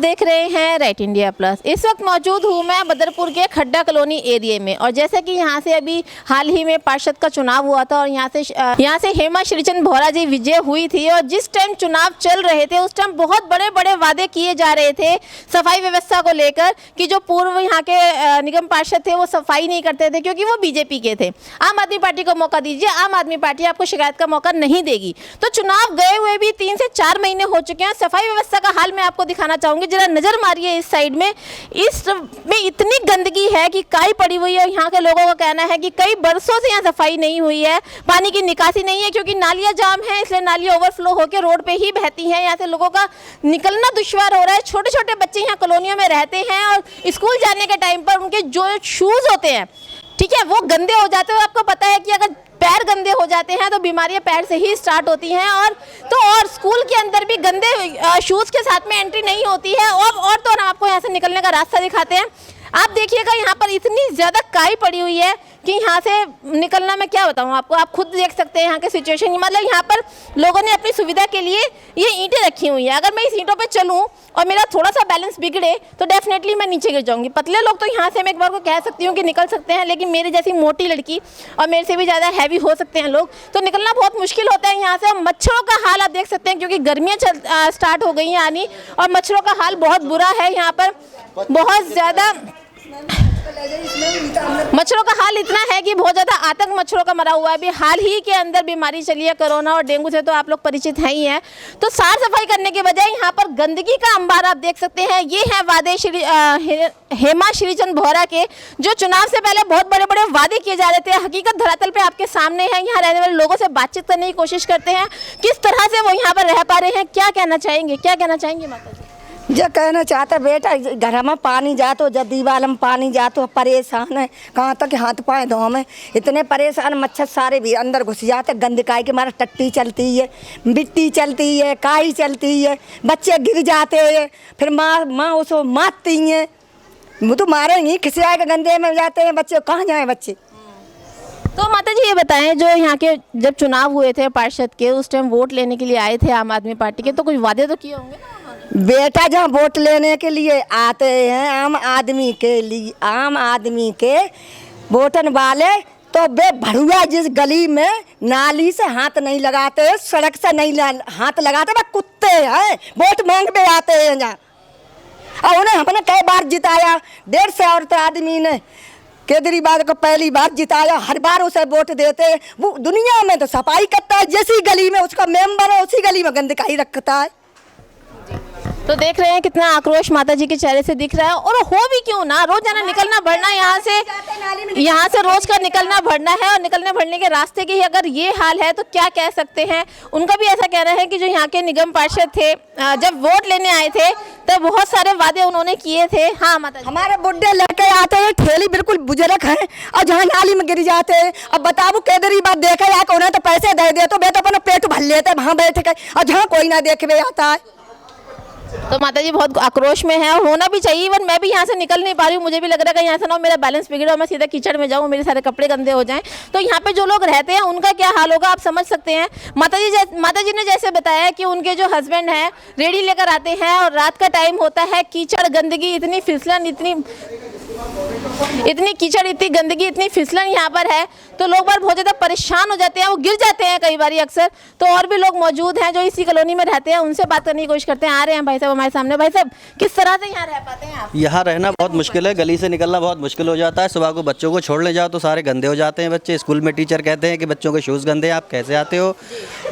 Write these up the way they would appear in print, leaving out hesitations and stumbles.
देख रहे हैं राइट इंडिया प्लस। इस वक्त मौजूद हूँ मैं बदरपुर के खड्डा कॉलोनी एरिया में और जैसे कि यहाँ से अभी हाल ही में पार्षद का चुनाव हुआ था और यहाँ से हेमा श्रीचंद भोरा जी विजय हुई थी और जिस टाइम चुनाव चल रहे थे उस टाइम बहुत बड़े बड़े वादे किए जा रहे थे सफाई व्यवस्था को लेकर कि जो पूर्व यहाँ के निगम पार्षद थे वो सफाई नहीं करते थे क्योंकि वो बीजेपी के थे। आम आदमी पार्टी को मौका दीजिए, आम आदमी पार्टी आपको शिकायत का मौका नहीं देगी। तो चुनाव गए हुए भी 3 से 4 महीने हो चुके हैं। सफाई व्यवस्था का हाल मैं आपको दिखाना चाहूंगी, जरा नजर मारिए इस साइड में। इसमें इतनी गंदगी है कि काई पड़ी हुई है। यहाँ के लोगों का कहना है कि कई बरसों से यहाँ सफाई नहीं हुई है, पानी की निकासी नहीं है क्योंकि नालियां जाम है, इसलिए नालियां ओवरफ्लो होकर रोड पे ही बहती हैं। यहाँ से लोगों का निकलना दुश्वार हो रहा है। छोटे छोटे बच्चे यहाँ कॉलोनियों में रहते हैं और स्कूल जाने के टाइम पर उनके जो शूज होते हैं, ठीक है, वो गंदे हो जाते हैं। आपको पता है कि अगर पैर गंदे हो जाते हैं तो बीमारियां पैर से ही स्टार्ट होती हैं और स्कूल के अंदर भी गंदे शूज के साथ में एंट्री नहीं होती है। और तो हम आपको यहाँ से निकलने का रास्ता दिखाते हैं। आप देखिएगा यहाँ पर इतनी ज़्यादा काई पड़ी हुई है कि यहाँ से निकलना मैं क्या बताऊँ आपको, आप खुद देख सकते हैं यहाँ के सिचुएशन। मतलब यहाँ पर लोगों ने अपनी सुविधा के लिए ये ईंटें रखी हुई हैं। अगर मैं इस ईंटों पे चलूँ और मेरा थोड़ा सा बैलेंस बिगड़े तो डेफिनेटली मैं नीचे गिर जाऊँगी। पतले लोग तो यहाँ से मैं एक बार को कह सकती हूँ कि निकल सकते हैं, लेकिन मेरे जैसी मोटी लड़की और मेरे से भी ज़्यादा हैवी हो सकते हैं लोग, तो निकलना बहुत मुश्किल होता है यहाँ से। मच्छरों का हाल आप देख सकते हैं क्योंकि गर्मियाँ स्टार्ट हो गई हैं आनी और मच्छरों का हाल बहुत बुरा है यहाँ पर। बहुत ज़्यादा मच्छरों का हाल इतना है कि बहुत ज़्यादा आतंक मच्छरों का मरा हुआ है। अभी हाल ही के अंदर बीमारी चली है कोरोना और डेंगू से, तो आप लोग परिचित हैं ही हैं। तो साफ सफाई करने के बजाय यहाँ पर गंदगी का अंबार आप देख सकते हैं। ये है वादे हेमा श्रीचंद भोरा के, जो चुनाव से पहले बहुत बड़े बड़े वादे किए जा रहे थे। हकीकत धरातल पे आपके सामने है। यहाँ रहने वाले लोगों से बातचीत करने की कोशिश करते हैं, किस तरह से वो यहाँ पर रह पा रहे हैं, क्या कहना चाहेंगे, क्या कहना चाहेंगे माता जी? जो कहना चाहता बेटा, घर में पानी जातो, जब दीवार में पानी जातो, परेशान है। कहाँ तक हाथ पाए धो में इतने परेशान, मच्छर सारे भी अंदर घुस जाते। गंदकाई के मारे टट्टी चलती है, मिट्टी चलती है, काई चलती है, बच्चे गिर जाते हैं, फिर माँ उसको मारती हैं। वो तो मारेंगी, खिसिया के गंदे में जाते हैं बच्चे, कहाँ जाए बच्चे। तो माता जी ये बताएं, जो यहाँ के जब चुनाव हुए थे पार्षद के, उस टाइम वोट लेने के लिए आए थे आम आदमी पार्टी के, तो कुछ वादे तो किए होंगे ना? बेटा जहाँ वोट लेने के लिए आते हैं आम आदमी के लिए, आम आदमी के वोटन वाले, तो बे भड़ुआ जिस गली में नाली से हाथ नहीं लगाते, सड़क से नहीं हाथ लगाते, वे कुत्ते हैं, वोट मांग पे आते हैं जहाँ। और उन्हें हमने कई बार जिताया, 150 औरत आदमी ने केजरीवाल को पहली बार जिताया, हर बार उसे वोट देते हैं। वो दुनिया में तो सफाई करता है, जिस गली में उसका मेंबर है उसी गली में गंदगी रखता है। तो देख रहे हैं कितना आक्रोश माता जी के चेहरे से दिख रहा है। और हो भी क्यों ना, रोजाना निकलना बढ़ना, यहाँ से रोज का निकलना बढ़ना है और निकलने बढ़ने के रास्ते की ही अगर ये हाल है तो क्या कह सकते हैं। उनका भी ऐसा कहना है कि जो यहाँ के निगम पार्षद थे, जब वोट लेने आए थे तब बहुत सारे वादे उन्होंने किए थे। हाँ माता जी, हमारे बुढ़े लड़के आते हैं, ठेली बिल्कुल बुजुर्ग हैं और जहाँ नाली में गिर जाते हैं। अब बताओ केजरीवाल देखे या उन्हें तो पैसे दे दे तो वे तो अपना पेट भर लेते वहाँ बैठ के, और जहाँ कोई ना देखे आता है। तो माता जी बहुत आक्रोश में है और होना भी चाहिए। इवन मैं भी यहाँ से निकल नहीं पा रही हूँ, मुझे भी लग रहा है कि यहाँ से ना मेरा बैलेंस बिगड़े और मैं सीधा कीचड़ में जाऊँ, मेरे सारे कपड़े गंदे हो जाएं। तो यहाँ पे जो लोग रहते हैं उनका क्या हाल होगा आप समझ सकते हैं। माता जी ने जैसे बताया कि उनके जो हस्बैंड हैं रेडी लेकर आते हैं और रात का टाइम होता है, कीचड़ गंदगी, इतनी फिसलन, इतनी कीचड़, इतनी गंदगी, इतनी फिसलन यहाँ पर है, तो लोग बार बहुत ज़्यादा परेशान हो जाते हैं, वो गिर जाते हैं कई बार अक्सर। तो और भी लोग मौजूद हैं जो इसी कॉलोनी में रहते हैं, उनसे बात करने की कोशिश करते हैं। आ रहे हैं भाई साहब हमारे सामने। भाई साहब, किस तरह से यहाँ रह पाते हैं आप? यहाँ रहना बहुत मुश्किल है, गली से निकलना बहुत मुश्किल हो जाता है। सुबह को बच्चों को छोड़ने जाओ तो सारे गंदे हो जाते हैं बच्चे। स्कूल में टीचर कहते हैं कि बच्चों के शूज़ गंदे हैं, आप कैसे आते हो।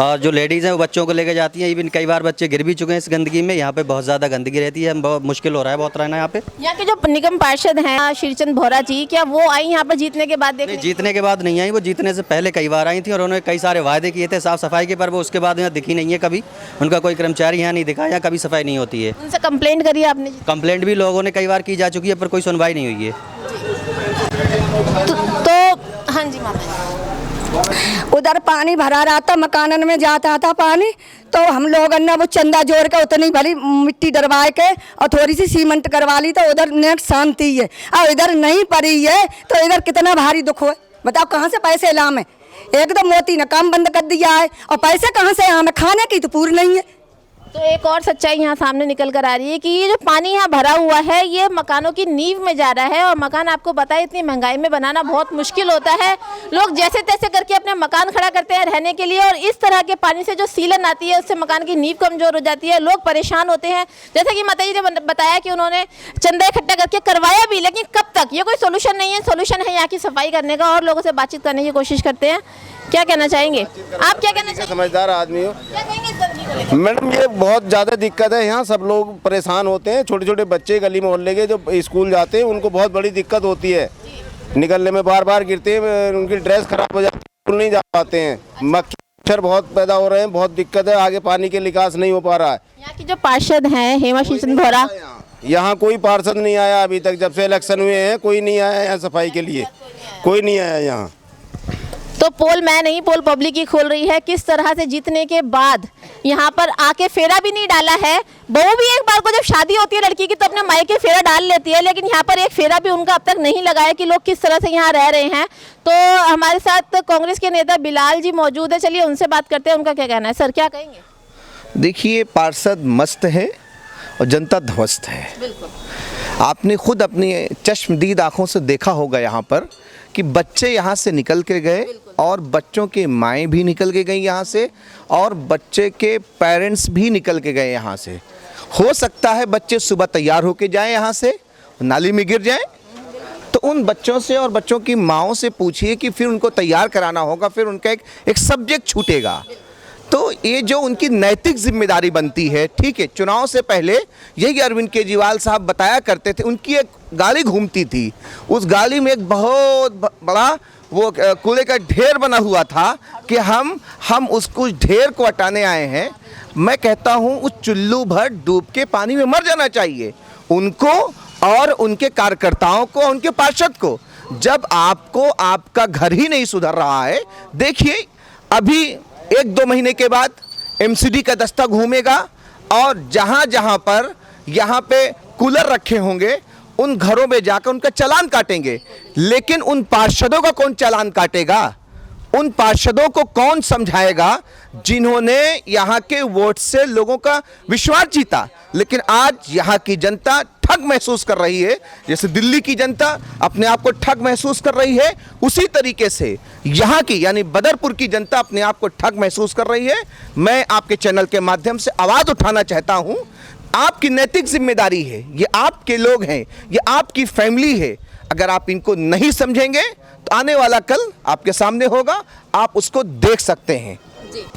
और जो लेडीज़ हैं वो बच्चों को लेकर जाती हैं, इवन कई बार बच्चे गिर भी चुके हैं इस गंदगी में। यहाँ पे बहुत ज़्यादा गंदगी रहती है, बहुत मुश्किल हो रहा है बहुत रहना यहाँ पे। यहाँ के जो निगम पार्षद हैं श्रीचंद भोरा जी, क्या वो आई यहाँ पर जीतने के बाद? नहीं, जीतने के बाद नहीं आई, वो जीतने से पहले कई बार आई थी और उन्होंने कई सारे वादे किए थे साफ सफाई के, पर वो उसके बाद यहाँ दिखी नहीं है कभी। उनका कोई कर्मचारी यहाँ नहीं दिखा, यहाँ कभी सफाई नहीं होती है। उनसे कंप्लेंट करी आपने? कंप्लेंट भी लोगों ने कई बार की जा चुकी है पर कोई सुनवाई नहीं हुई है। तो हाँ जी माता, उधर पानी भरा रहा था, मकानन में जाता था पानी, तो हम लोग ने वो चंदा जोड़ के उतनी भरी मिट्टी डरवा के और थोड़ी सी सीमेंट करवा ली, तो उधर नेट शांति है। और इधर नहीं पड़ी है तो इधर कितना भारी दुख है। बताओ कहाँ से पैसे लामे। एक तो मोदी ने काम बंद कर दिया है और पैसे कहाँ से आमे, खाने की तो पूरी नहीं है। तो एक और सच्चाई यहाँ सामने निकल कर आ रही है कि ये जो पानी यहाँ भरा हुआ है ये मकानों की नींव में जा रहा है, और मकान आपको पता है इतनी महंगाई में बनाना बहुत मुश्किल होता है। लोग जैसे तैसे करके अपने मकान खड़ा करते हैं रहने के लिए, और इस तरह के पानी से जो सीलन आती है उससे मकान की नींव कमजोर हो जाती है, लोग परेशान होते हैं। जैसे कि माता जी ने बताया कि उन्होंने चंदा इकट्ठा करके करवाया भी, लेकिन कब तक, ये कोई सोल्यूशन नहीं है। सोल्यूशन है यहाँ की सफाई करने का और लोगों से बातचीत करने की कोशिश करते हैं। क्या कहना चाहेंगे आप, क्या कहना चाहेंगे? समझदार आदमी हो क्या कहेंगे इस गंदगी को लेकर? मैडम, ये बहुत ज़्यादा दिक्कत है। यहाँ सब लोग परेशान होते हैं। छोटे छोटे बच्चे गली मोहल्ले के जो स्कूल जाते हैं उनको बहुत बड़ी दिक्कत होती है, निकलने में बार बार गिरते हैं, उनकी ड्रेस खराब हो जाती है, स्कूल नहीं जा पाते हैं, मच्छर बहुत पैदा हो रहे हैं, बहुत दिक्कत है, आगे पानी के निकास नहीं हो पा रहा है। यहाँ की जो पार्षद हैं हेमा श्रीचंद भोरा, यहाँ कोई पार्षद नहीं आया अभी तक, जब से इलेक्शन हुए हैं कोई नहीं आया यहाँ सफाई के लिए, कोई नहीं आया यहाँ। तो पोल मैं नहीं, पोल पब्लिक ही खोल रही है किस तरह से जीतने के बाद यहाँ पर आके फेरा भी नहीं डाला है। बहू भी एक बार को जब शादी होती है लड़की की तो अपने मायके फेरा डाल लेती है, लेकिन यहाँ पर एक फेरा भी उनका अब तक नहीं लगा है कि लोग किस तरह से यहाँ रह रहे हैं। तो हमारे साथ कांग्रेस के नेता बिलाल जी मौजूद है, चलिए उनसे बात करते हैं, उनका क्या कहना है। सर क्या कहेंगे? देखिए, पार्षद मस्त है और जनता ध्वस्त है। आपने खुद अपनी चश्मदीद आंखों से देखा होगा यहाँ पर कि बच्चे यहाँ से निकल के गए और बच्चों के माएँ भी निकल के गई यहाँ से, और बच्चे के पेरेंट्स भी निकल के गए यहाँ से। हो सकता है बच्चे सुबह तैयार होके जाएं यहाँ से, नाली में गिर जाएं, तो उन बच्चों से और बच्चों की माँओं से पूछिए कि फिर उनको तैयार कराना होगा, फिर उनका एक सब्जेक्ट छूटेगा। तो ये जो उनकी नैतिक जिम्मेदारी बनती है, ठीक है, चुनाव से पहले यही अरविंद केजरीवाल साहब बताया करते थे, उनकी एक गाड़ी घूमती थी, उस गाड़ी में एक बहुत बड़ा वो कूड़े का ढेर बना हुआ था कि हम उसको ढेर को हटाने आए हैं। मैं कहता हूँ उस चुल्लू भर डूब के पानी में मर जाना चाहिए उनको और उनके कार्यकर्ताओं को, उनके पार्षद को। जब आपको आपका घर ही नहीं सुधर रहा है, देखिए अभी 1-2 महीने के बाद एमसीडी का दस्ता घूमेगा और जहाँ जहाँ पर यहाँ पे कूलर रखे होंगे उन घरों में जाकर उनका चालान काटेंगे, लेकिन उन पार्षदों का कौन चालान काटेगा? उन पार्षदों को कौन समझाएगा जिन्होंने यहाँ के वोट से लोगों का विश्वास जीता? लेकिन आज यहाँ की जनता ठग महसूस कर रही है, जैसे दिल्ली की जनता अपने आप को ठग महसूस कर रही है, उसी तरीके से यहाँ की यानी बदरपुर की जनता अपने आप को ठग महसूस कर रही है। मैं आपके चैनल के माध्यम से आवाज़ उठाना चाहता हूँ, आपकी नैतिक जिम्मेदारी है, ये आपके लोग हैं, ये आपकी फैमिली है। अगर आप इनको नहीं समझेंगे तो आने वाला कल आपके सामने होगा, आप उसको देख सकते हैं।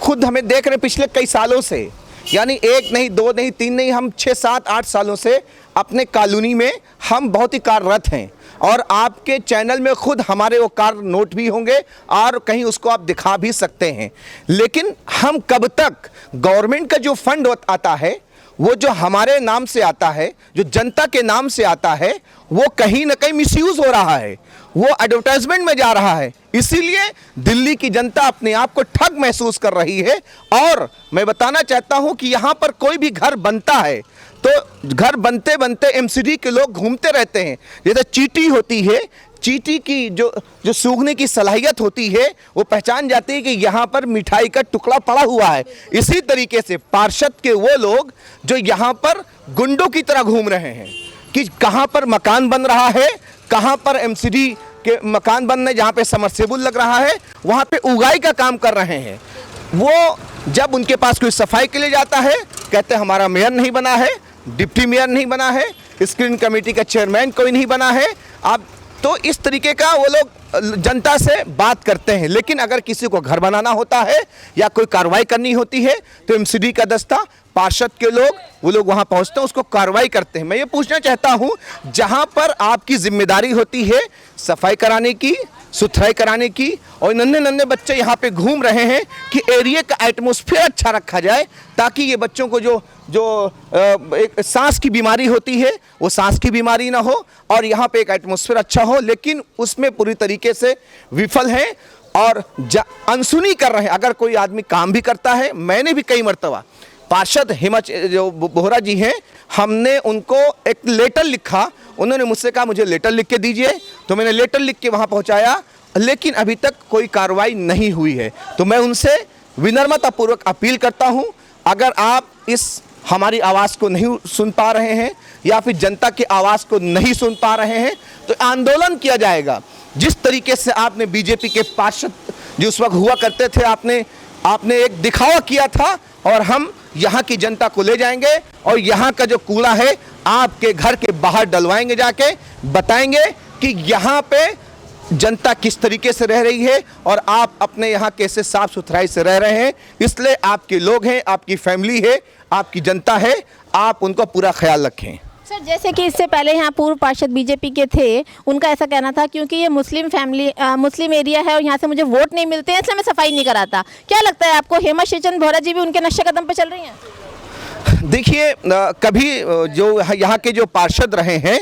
खुद हमें देख रहे पिछले कई सालों से, यानी 1 नहीं 2 नहीं 3 नहीं, हम 6, 7, 8 सालों से अपने कॉलोनी में हम बहुत ही कार्यरत हैं, और आपके चैनल में खुद हमारे वो कार्य नोट भी होंगे और कहीं उसको आप दिखा भी सकते हैं। लेकिन हम कब तक गवर्नमेंट का जो फंड आता है वो जो हमारे नाम से आता है, जो जनता के नाम से आता है, वो कहीं ना कहीं मिसयूज हो रहा है, वो एडवर्टाइजमेंट में जा रहा है। इसीलिए दिल्ली की जनता अपने आप को ठग महसूस कर रही है। और मैं बताना चाहता हूं कि यहां पर कोई भी घर बनता है तो घर बनते बनते एमसीडी के लोग घूमते रहते हैं। जैसे चींटी होती है, चींटी की जो सूंघने की सलाहियत होती है वो पहचान जाती है कि यहाँ पर मिठाई का टुकड़ा पड़ा हुआ है। इसी तरीके से पार्षद के वो लोग जो यहाँ पर गुंडों की तरह घूम रहे हैं कि कहाँ पर मकान बन रहा है, कहाँ पर एमसीडी के मकान बन रहे, जहाँ पे समरसेबुल लग रहा है वहाँ पे उगाई का काम कर रहे हैं। वो जब उनके पास कोई सफाई के लिए जाता है कहते हैं हमारा मेयर नहीं बना है, डिप्टी मेयर नहीं बना है, स्क्रीन कमेटी का चेयरमैन कोई नहीं बना है। आप तो इस तरीके का वो लोग जनता से बात करते हैं। लेकिन अगर किसी को घर बनाना होता है या कोई कार्रवाई करनी होती है तो एमसीडी का दस्ता, पार्षद के लोग, वो लोग वहां पहुंचते हैं, उसको कार्रवाई करते हैं। मैं ये पूछना चाहता हूं, जहां पर आपकी जिम्मेदारी होती है सफाई कराने की, सुथराई कराने की, और नन्हे नन्हे बच्चे यहाँ पे घूम रहे हैं कि एरिया का एटमॉस्फेयर अच्छा रखा जाए ताकि ये बच्चों को जो एक सांस की बीमारी होती है वो सांस की बीमारी ना हो, और यहाँ पे एक एटमॉस्फेयर अच्छा हो, लेकिन उसमें पूरी तरीके से विफल हैं और अनसुनी कर रहे हैं। अगर कोई आदमी काम भी करता है, मैंने भी कई मरतबा पार्षद हेमा जो बोहरा जी हैं, हमने उनको एक लेटर लिखा, उन्होंने मुझसे कहा मुझे लेटर लिख के दीजिए, तो मैंने लेटर लिख के वहाँ पहुँचाया, लेकिन अभी तक कोई कार्रवाई नहीं हुई है। तो मैं उनसे विनम्रतापूर्वक अपील करता हूँ, अगर आप इस हमारी आवाज़ को नहीं सुन पा रहे हैं या फिर जनता की आवाज़ को नहीं सुन पा रहे हैं तो आंदोलन किया जाएगा। जिस तरीके से आपने बीजेपी के पार्षद जो उस वक्त हुआ करते थे, आपने एक दिखावा किया था, और हम यहाँ की जनता को ले जाएंगे और यहाँ का जो कूड़ा है आपके घर के बाहर डलवाएंगे, जाके बताएंगे कि यहाँ पे जनता किस तरीके से रह रही है और आप अपने यहाँ कैसे साफ सुथराई से रह रहे हैं। इसलिए आपके लोग हैं, आपकी फैमिली है, आपकी जनता है, आप उनका पूरा ख्याल रखें। सर, जैसे कि इससे पहले यहाँ पूर्व पार्षद बीजेपी के थे, उनका ऐसा कहना था क्योंकि ये मुस्लिम एरिया है और यहाँ से मुझे वोट नहीं मिलते हैं, इसलिए मैं सफाई नहीं कराता। क्या लगता है आपको, हेमा श्रीचंद भोरा जी भी उनके नक्शे कदम पे चल रही हैं? देखिए, कभी जो यहाँ के जो पार्षद रहे हैं,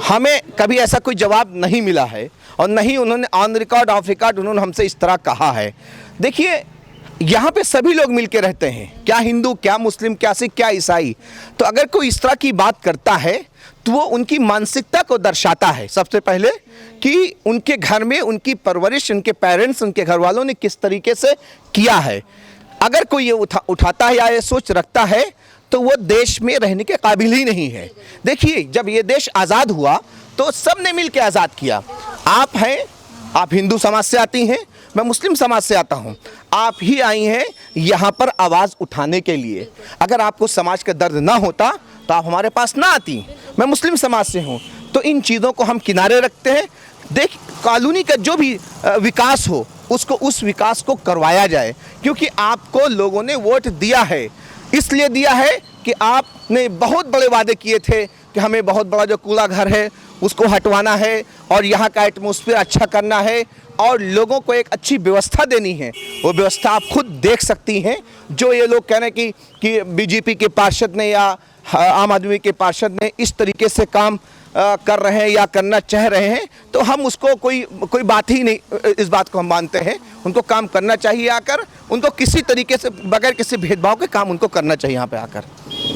हमें कभी ऐसा कोई जवाब नहीं मिला है और नहीं उन्होंने ऑन रिकॉर्ड ऑफ रिकॉर्ड उन्होंने हमसे इस तरह कहा है। देखिए, यहाँ पे सभी लोग मिलके रहते हैं, क्या हिंदू, क्या मुस्लिम, क्या सिख, क्या ईसाई। तो अगर कोई इस तरह की बात करता है तो वो उनकी मानसिकता को दर्शाता है सबसे पहले, कि उनके घर में उनकी परवरिश, उनके पेरेंट्स, उनके घर वालों ने किस तरीके से किया है। अगर कोई ये उठाता है या ये सोच रखता है तो वो देश में रहने के काबिल ही नहीं है। देखिए, जब ये देश आज़ाद हुआ तो सब ने मिल के आज़ाद किया। आप हैं, आप हिंदू समाज से आती हैं, मैं मुस्लिम समाज से आता हूं। आप ही आई हैं यहाँ पर आवाज़ उठाने के लिए। अगर आपको समाज का दर्द ना होता तो आप हमारे पास ना आती। मैं मुस्लिम समाज से हूँ, तो इन चीज़ों को हम किनारे रखते हैं। देख, कॉलोनी का जो भी विकास हो उसको, उस विकास को करवाया जाए, क्योंकि आपको लोगों ने वोट दिया है। इसलिए दिया है कि आपने बहुत बड़े वादे किए थे कि हमें बहुत बड़ा जो कूड़ा घर है उसको हटवाना है और यहाँ का एटमॉस्फेयर अच्छा करना है और लोगों को एक अच्छी व्यवस्था देनी है। वो व्यवस्था आप खुद देख सकती हैं। जो ये लोग कह रहे हैं कि बीजेपी के पार्षद ने या आम आदमी के पार्षद ने इस तरीके से काम कर रहे हैं या करना चाह रहे हैं, तो हम उसको कोई बात ही नहीं, इस बात को हम मानते हैं। उनको काम करना चाहिए आकर, उनको किसी तरीके से बगैर किसी भेदभाव के काम उनको करना चाहिए यहाँ पे आकर।